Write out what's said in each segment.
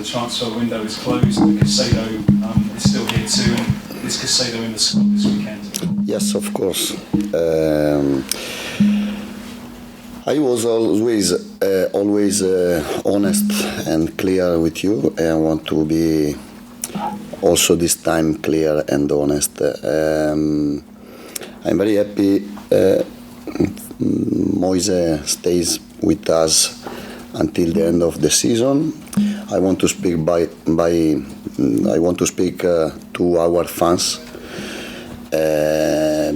transfer window is closed. Caicedo is still here too. And is Caicedo in the squad this weekend? Yes, of course. I was always honest and clear with you. I want to be also this time clear and honest. I'm very happy Moise stays with us until the end of the season. I want to speak to our fans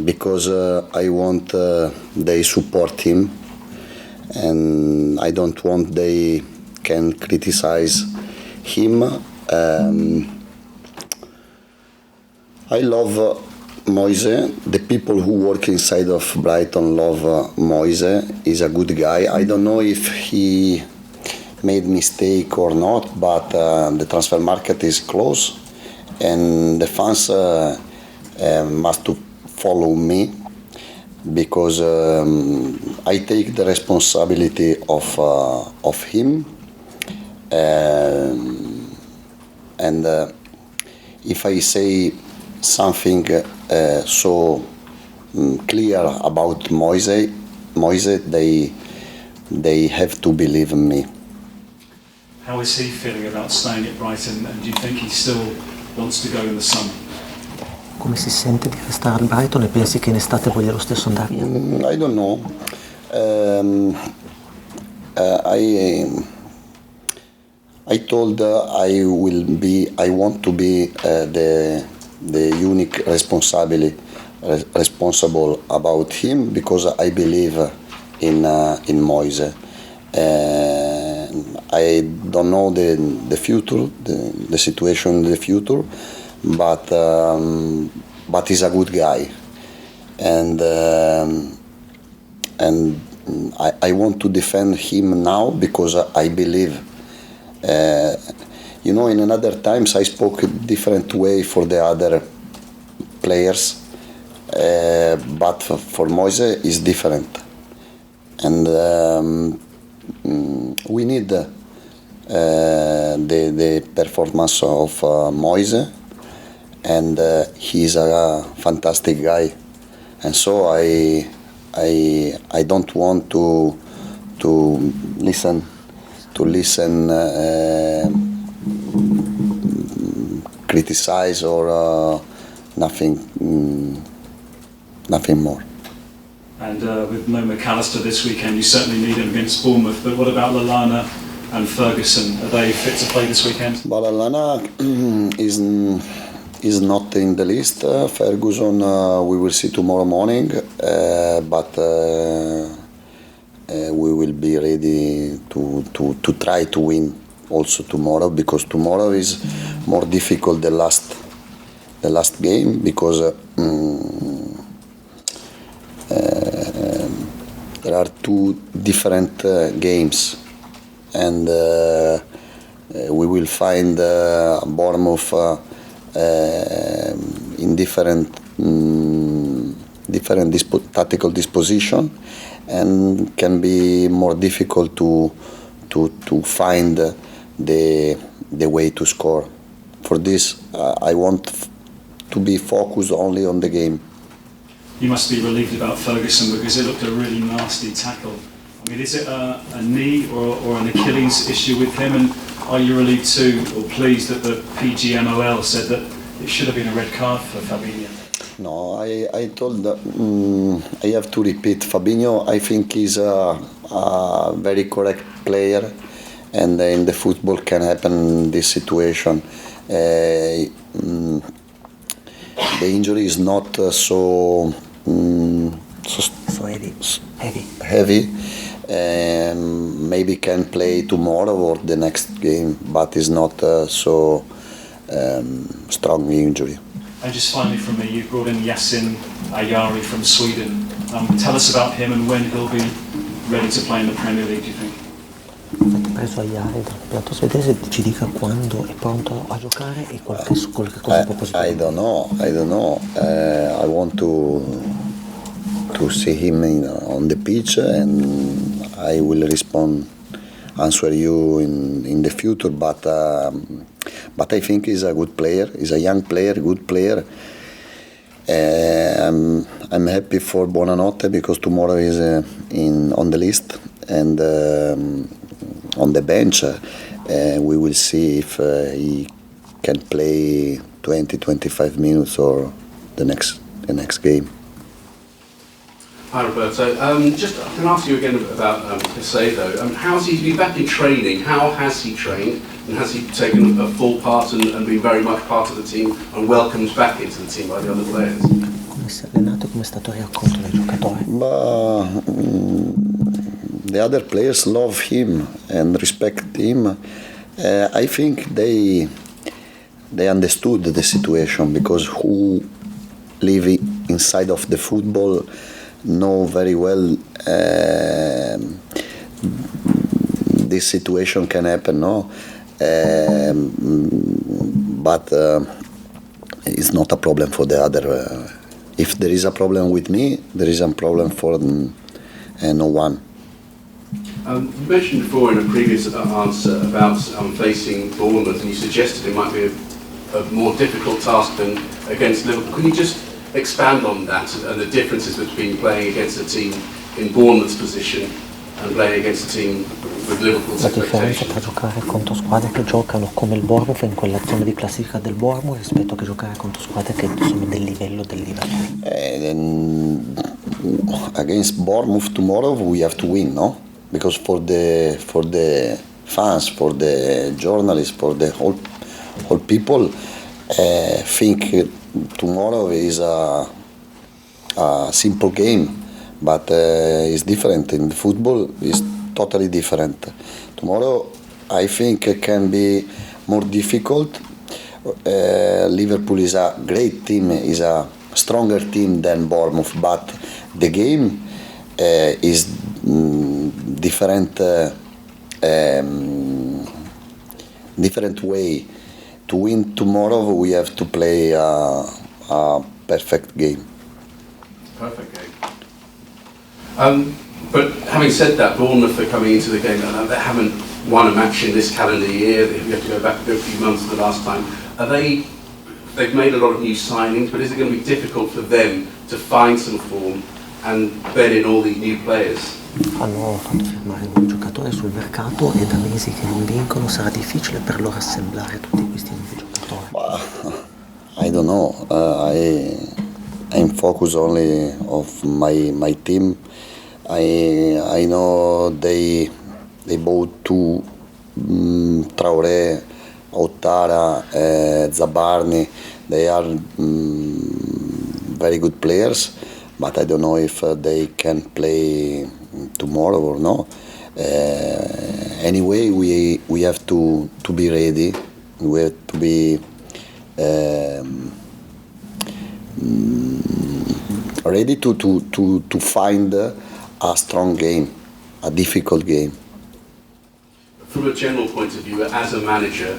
because I want they support him, and I don't want they can criticize him. I love Moise. The people who work inside of Brighton love Moise. He's a good guy. I don't know if he made mistake or not, but the transfer market is closed, and the fans must to follow me because I take the responsibility of him, and if I say something so clear about Moise, they have to believe me. How is he feeling about staying at Brighton, and do you think he still wants to go in the summer? Come si sente di restare al Brighton e pensi che in estate voglia lo stesso andare via? I don't know. I told I want to be the unique responsible about him because I believe in Moise. I don't know the future, the situation in the future, but he's a good guy, and I want to defend him now because I believe. In another times I spoke a different way for the other players, but for Moise is different, and we need the performance of Moise, and he's a fantastic guy, and so I don't want to listen criticize or nothing more. And with no McAllister this weekend, you certainly need him against Bournemouth. But what about Lallana and Ferguson? Are they fit to play this weekend? But Lallana is not in the list. Ferguson we will see tomorrow morning, but we will be ready to try to win also tomorrow, because tomorrow is more difficult the last game, because there are two different games, and we will find Bournemouth in different tactical disposition, and can be more difficult to find the way to score. For this, I want to be focused only on the game. You must be relieved about Ferguson, because it looked a really nasty tackle. I mean, is it a knee or an Achilles issue with him? And are you relieved too, or pleased that the PGMOL said that it should have been a red card for Fabinho? No, I told I have to repeat. Fabinho, I think, is a very correct player, and in the football can happen this situation. The injury is not so heavy. Maybe can play tomorrow or the next game, but is not so strong injury. And just finally from me, you brought in Yasin Ayari from Sweden. Tell us about him and when he'll be ready to play in the Premier League, do you think? Avete preso Ayari dal campionato svedese, ci dica quando è pronto a giocare e qualche cosa può positivo. I don't know. I want to see him on the pitch, and I will respond answer you in the future, but I think he's a good player. He's a young player, good player. I'm happy for Buonanotte because tomorrow is on the list and on the bench. We will see if he can play 20-25 minutes or the next game. Hi Roberto, just I can ask you again about Caicedo. How's he been back in training? How has he trained? And has he taken a full part and been very much part of the team and welcomed back into the team by the other players? Come si è allenato e come è stato riaccolto dai giocatori? The other players love him and respect him. I think they understood the situation because who live inside of the football know very well this situation can happen, no? But it's not a problem for the other. If there is a problem with me, there is a problem for no one. You mentioned before in a previous answer about facing Bournemouth, and you suggested it might be a more difficult task than against Liverpool. Can you just expand on that and the differences between playing against a team in Bournemouth's position and playing against a team with Liverpool's La differenza expectation? tra giocare contro squadre che giocano come il Bournemouth in quella zona di classifica del Bournemouth rispetto che giocare contro squadre che sono del livello del Liverpool. Against Bournemouth tomorrow we have to win, no? Because for the fans, for the journalists, for the whole people, think tomorrow is a simple game, but it's different. In football, it's totally different. Tomorrow, I think it can be more difficult. Liverpool is a great team, is a stronger team than Bournemouth, but the game is different way. To win tomorrow, we have to play a perfect game. Perfect game. But having said that, Bournemouth are coming into the game and they haven't won a match in this calendar year. You have to go back a few months to the last time. They've made a lot of new signings, but is it going to be difficult for them to find some form and bed in all these new players? Hanno fatto firmare nuovi giocatori sul mercato e da mesi che non vincono sarà difficile per loro assemblare tutti questi nuovi giocatori. I don't know. I'm focused only of my team. I know they bought two Traoré, Ouattara, Zabarni. They are very good players, but I don't know if they can play tomorrow or no. Anyway, we have to be ready. We have to be ready to find a strong game, a difficult game. From a general point of view, as a manager,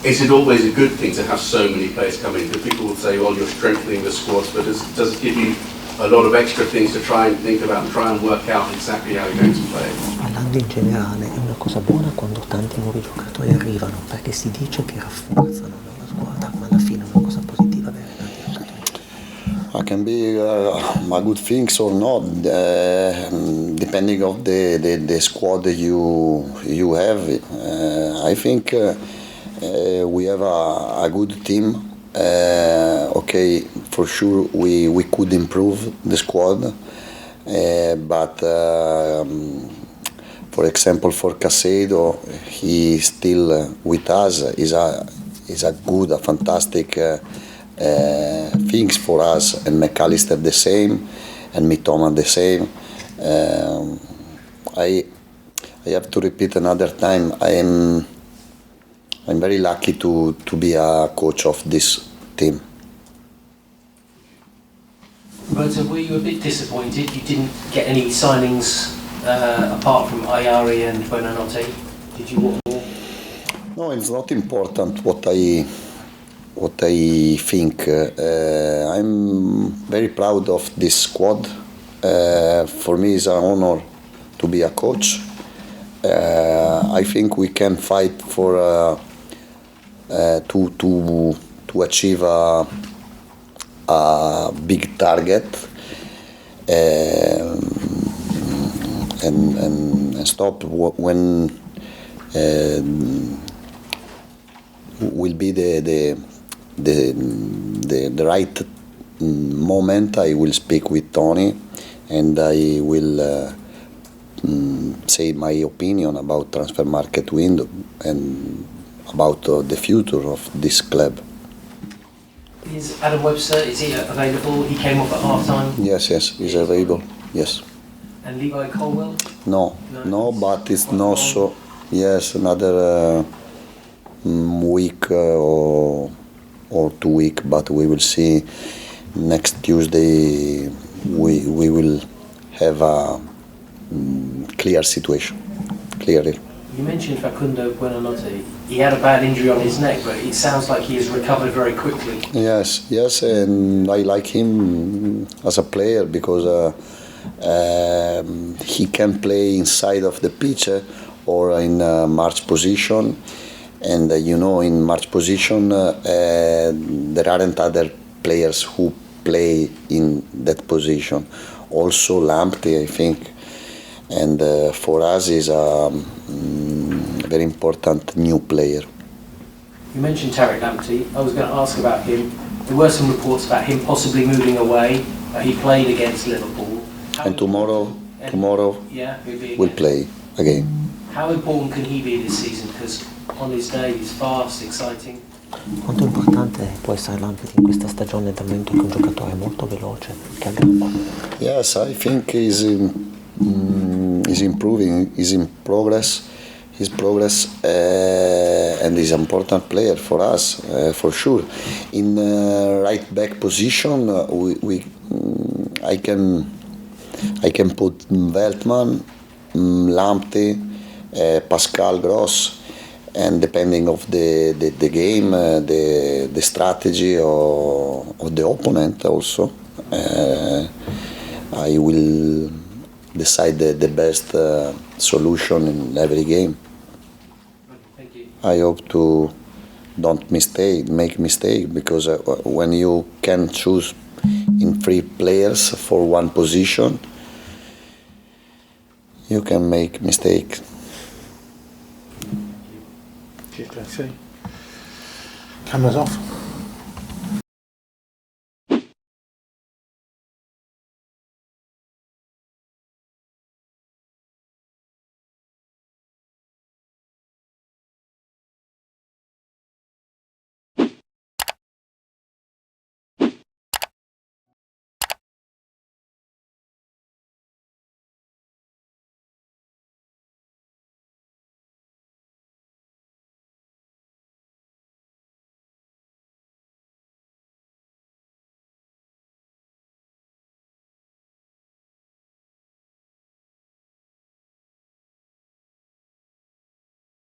is it always a good thing to have so many players coming? Because people will say, well, you're strengthening the squads, but does it give you a lot of extra things to try and think about and try and work out exactly how you're going to play? Parlando in generale, è una cosa buona quando tanti nuovi giocatori arrivano, perché si dice che rafforzano la squadra, ma alla fine è una cosa positiva avere tanti giocatori. It can be a good thing or not, depending on the squad you have. I think we have a good team. Okay, for sure we could improve the squad, but for example for Caicedo, he still with us is a good, a fantastic things for us, and McAllister the same, and Mitoma the same. I have to repeat another time. I'm very lucky to be a coach of this team. Roberto, were you a bit disappointed you didn't get any signings apart from Ayari and Buonanotte? Did you want more? No, it's not important what I think. I'm very proud of this squad. For me, it's an honor to be a coach. I think we can fight for to achieve a big target and stop when will be the right moment. I will speak with Tony and I will say my opinion about transfer market window and about the future of this club. Is Adam Webster, is he available? He came off at half time. Yes, he's available. Yes. And Levi Colwill? No, but it's not so. Yes, another week or 2 weeks, but we will see. Next Tuesday, we will have a clear situation. Clearly. You mentioned Facundo Buonanotte. He had a bad injury on his neck, but it sounds like he has recovered very quickly. Yes, and I like him as a player because he can play inside of the pitch or in march position, and in march position there aren't other players who play in that position. Also Lamptey, I think, and for us is a very important new player. You mentioned Tariq Lamptey. I was going to ask about him. There were some reports about him possibly moving away. He played against Liverpool. And tomorrow yeah, we'll play again. How important can he be this season? Because on his day he's fast, exciting. Quanto importante può essere Lamptey in questa stagione dal momento che è un giocatore molto veloce, che aggrappa? Yes, I think he's improving, he's in progress, and he's an important player for us, for sure. In right back position, I can put Veltman, Lamptey, Pascal Gross, and depending of the game, the strategy of the opponent also, I will decide the best solution in every game. Thank you. I hope to don't make mistake, because when you can choose in 3 players for one position, you can make mistake. Cheers, JC. Cameras off.